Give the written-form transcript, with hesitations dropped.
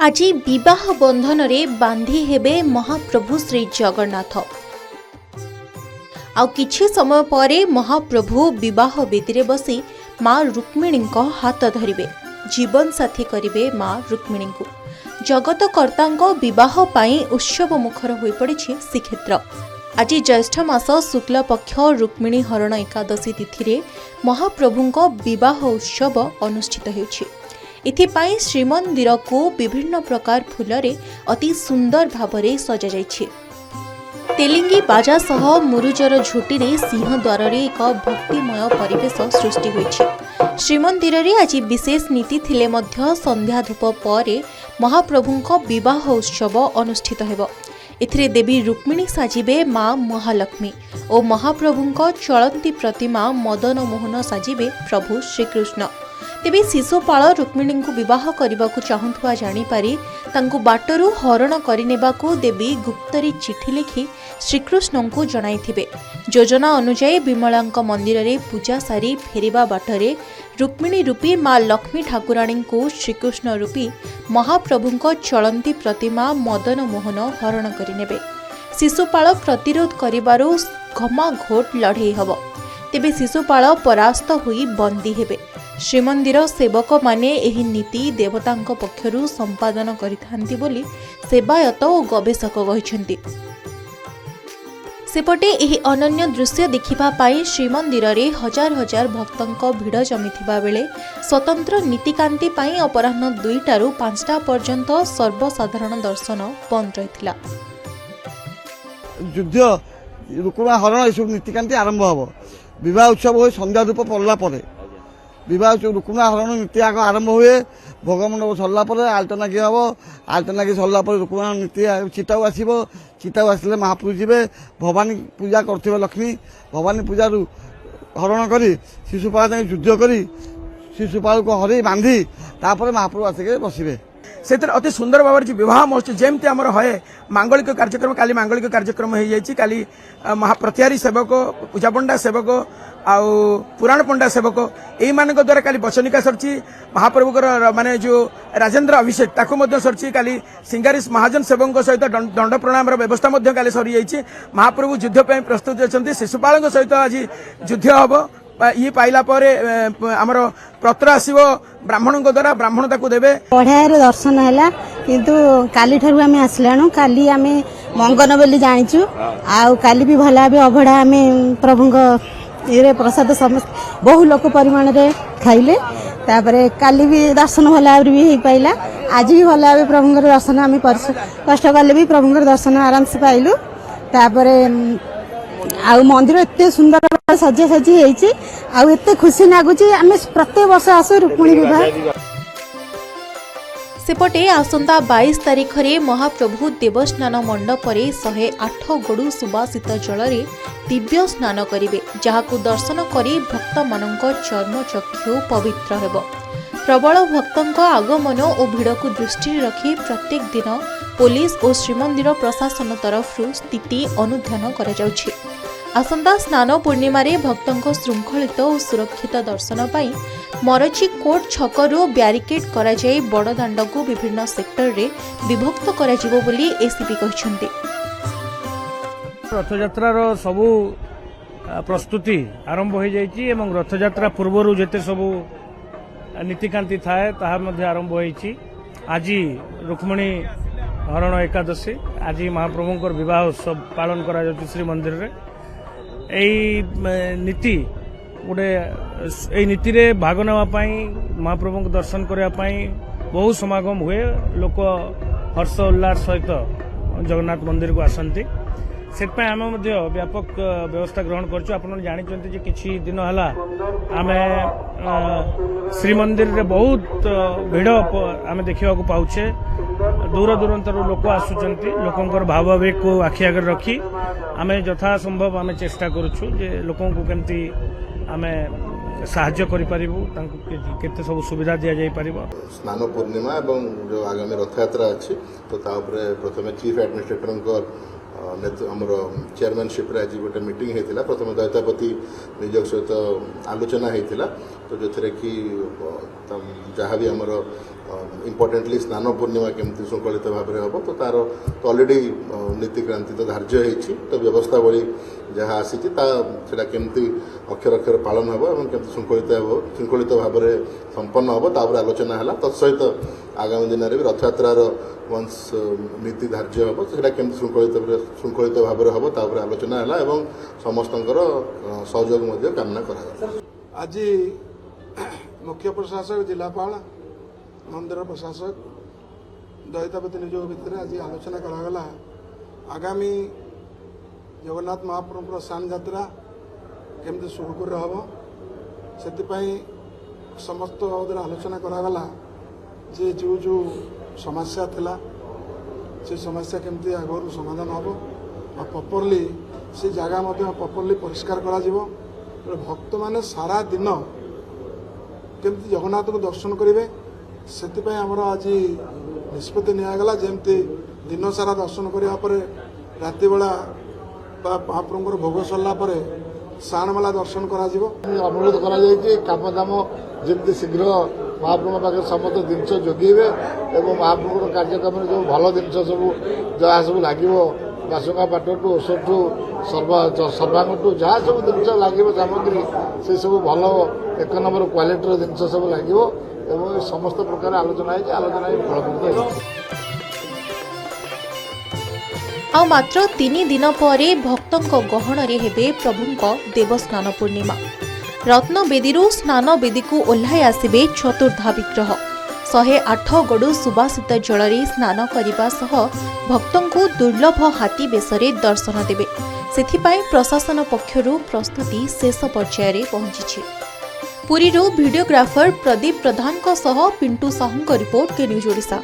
आज विवाह बंधन रे बांधी हेबे महाप्रभु श्री जगन्नाथ। आउ किछि समय परे महाप्रभु विवाह वेदी रे बसी माँ रुक्मिणी हाथ धरिबे, जीवन साथी करिबे माँ रुक्मिणी को। जगतकर्ता विवाह पाई उत्सव मुखर होई पड़िछि श्रीक्षेत्र। आज ज्येष्ठ मास शुक्ल पक्ष रुक्मिणी हरण एकादशी तिथि रे महाप्रभुंको विवाह उत्सव अनुष्ठित हेउछि। इथिपाई श्रीमंदिर को विभिन्न प्रकार फूलरे अति सुंदर भावरे सजा जाइछि। तेलिंगी बाजा सह मुरुजर झोटी सिंह द्वार एक भक्तिमय परिवेश सृष्टि होइछि। श्रीमंदिर रे आज विशेष नीति थिले मध्य संध्या धूप परे महाप्रभुंको विवाह उत्सव अनुष्ठित हेबो। एथिरे देवी रुक्मिणी साजिबे माँ महालक्ष्मी और महाप्रभुंको चलंती प्रतिमा मदन मोहन साजिबे प्रभु श्रीकृष्ण। तेबे शिशुपाल रुक्मिणी को विवाह करने को चाहूवा जानीपारी तांको बाटरू हरण करनेबाकू देवी गुप्तरी चिठी लिखि श्रीकृष्ण को जणाइथिबे। योजना अनुसार विमलांक मंदिर रे पूजा सारी फेरिबा बाटरे रुक्मिणी रूपी माँ लक्ष्मी ठाकुराणी को श्रीकृष्ण रूपी महाप्रभुंको चलंती प्रतिमा मदन मोहन हरण करिनेबे। शिशुपाल प्रतिरोध करिबारु घमाघोट लड़ाई हबो। तेबे शिशुपाल परास्त होई बंदी हेबे। श्रीमंदिर सेवक माने एही नीति देवतांक पक्षरु संपादन करिथांती बोली सेवायत और गवेषक कहिसेंती। सेपटे एही अनन्य दृश्य देखिबा पाई श्रीमंदिर रे हजार हजार भक्तंक भिड़ जमिथिबा बेले स्वतंत्र नीतिकांति पाई अपराह्न 2टारू 5टा पर्यंत सर्वसाधारण दर्शन बंद रहिथिला। युद्ध रुकुणा हरण ये नीतिकांति आरंभ हम। विवाह उत्सव हो संध्या धूप पड़ला विवाह रुकुणा हरण नीति आग आरंभ हुए। भोगमंडप सरला आल्टनागी हम। आल्टनागी सरला रुकुणा नीति चिताऊ आसब। चिताऊ आसिले महाप्रभु जी भवानी पूजा कर लक्ष्मी भवानी पूजा हरण कर शिशुपाल युद्ध कर शिशुपाल को हर बांधी तापर महाप्रभु आसिक बसवे। से अति सुंदर भाव विवाह महोत्सव जमती आमर है मांगलिक कार्यक्रम काली मांगलिक कार्यक्रम हो जाइए। काली महाप्रत्यारी सेवक पूजा पंडा सेवक आउ पुराण पंडा सेवक यही मान द्वारा काली बचनिका सरची महाप्रभुकर माने जो राजेंद्र अभिषेक ताकू सरची। काली सिंगारीस महाजन सेवक सहित दंड प्रणाम व्यवस्था काली सरी जाइए। महाप्रभु युद्ध प्रस्तुत अच्छा। शिशुपाल सहित आज युद्ध हम। ये पाइला पर आमर पत्र आसव ब्राह्मण द्वारा ब्राह्मण ताकू देवे। बढ़िया दर्शन है किंतु काली ठारू आम आसलाणु। काली आम मंगन बोली जाचु आउ काली भी भल भाव अभड़ा आम प्रभु ये प्रसाद समस्त बहु लोक परिमाण रे खाइले। तापरे काली भी दर्शन भल भाव भी हो पाइला। आज भी भल भाव प्रभु दर्शन आम कष्ट कले भी प्रभु दर्शन आराम से पाइलु। तापरे आउ मंदिर एते सुंदर सजा सजी होइछि आउ एते खुशी लागुछि। आमे प्रत्येक वर्ष आसु रुक्मिणी विवाह। सेपटे आसंता 22 तारिख रे महाप्रभु देवस्नान मंडप रे 108 गड़ू सुबासित जल रे दिव्य स्नान करिवे, जहाकू दर्शन करी भक्त मानक चर्म चक्षु पवित्र हेबो। प्रबल भक्तंक आगमन और भिड़ को दृष्टि रखी प्रत्येक दिन पुलिस और श्रीमंदिर प्रशासन तरफ स्थिति अनुध्यान करा जाउछि। आसंता स्नान पूर्णिमा रे भक्तंक श्रृंखलित और सुरक्षित दर्शन पाई मरची कोट छकरू ब्यारिकेड करा जाई बड़दाण्ड को विभिन्न सेक्टर रे विभक्त करा जिवो बोली एसीपी कहिसेंती। रथयात्रार सबु प्रस्तुति आरंभ हो जाइछि एवं रथयात्रा पूर्वरु जेते सबु नीतिकांति थाए ताहा मध्ये आरंभ होइछि। आज रुक्मिणी हरण एकादशी आज महाप्रभुंकर विवाह उत्सव पालन करा जाउछि श्री मंदिर रे। नीति गोटे यही नीति रे भाग नेवा पाई महाप्रभु को दर्शन करने बहु समागम हुए। लोक हर्ष उल्लास सहित जगन्नाथ मंदिर को आसती। से आम व्यापक व्यवस्था ग्रहण कर। आप जानते किछि दिन है आम श्रीमंदिर रे बहुत भिड़ आम देखा पाचे। दूर दूरांतर लोक आसुचंती। लोकंकर भावावेग को आखि आगे रखी आम यथा संभव आम चेष्टा करुछु जे लोकों को केमती आम साहाय्य करिपारिबु तांको केते सब सुविधा दिया जाई परिबो। स्नान पूर्णिमा एवं जो आगामी रथयात्रा अछि तो ता ऊपर प्रथमे चीफ एडमिनिस्ट्रेटर आमर चेयरमैनशिप आज गोटे मीटिंग होता प्रथम दैतापति निजोग सहित आलोचना होता तो जो थे कि जहाँ भी आमर इम्पोर्टेंटली स्नान पूर्णिमा केमती शृंखलित भाव में हम तो तार तो अलरेडी नीतिक्रांति तो धार्य होती तो व्यवस्थावली जहाँ आसी केमती अक्षर अक्षर पालन हम और केमती शृंखलित भाव में संपन्न हम तापर आलोचना है तत्सहित आगामी दिन में रथयात्रार वंश नीति धार्य हम तो केमती शृंखलित भाव में हम तापर आलोचना है और समस्त सहयोग कामना करा आज मुख्य प्रशासक जिलापाल मंदिर प्रशासक दैतापति निजोग भितर आज आलोचना करागला आगामी जगन्नाथ महाप्रभुर स्नान यात्रा केमती सुरखुर हम से समस्त आलोचना करागला जे जो जो समस्या थिला से समस्या केमती आगु समाधान हम और प्रॉपर्ली से जगह प्रॉपर्ली परिष्कार करा भक्त माने सारा दिन केमती जगन्नाथ को दर्शन करेंगे से आज निष्पत्ति निगला जमती दिन सारा दर्शन करने पर राति बेला महाप्रभुर भोग सरला साणमेला दर्शन कर अनुरोध काम दाम जमी शीघ्र महाप्रभु पाखे समस्त जिनस जोगेबे और महाप्रभुर कार्यक्रम जो भल जिन सब जहाँ सब लगे बासुंगा पाटू ओषठू सर्वांगठू जहाँ सब जिन लगे सामग्री से सब भल एक नंबर क्वालिटर जिन सब लगे और समस्त प्रकार आलोचना फलप्रद आ मात्र 3 दिन पर भक्तों गहणरे हेबे प्रभुंक देवस्नान पूर्णिमा रत्नवेदी स्नान वेदी को ओह्लाई आसिबे चतुर्धा विग्रह 108 गड़ु सुबासित जल स्नान करने सह भक्तों को दुर्लभ हाथी बेसरे दर्शन देवे सेथिपाई प्रशासन पक्षरु प्रस्तुति शेष पर्यायर रे पहुंची। पुरीरू वीडियोग्राफर प्रदीप प्रधान सह पिंटू साहू रिपोर्ट के न्यूज ओडिशा।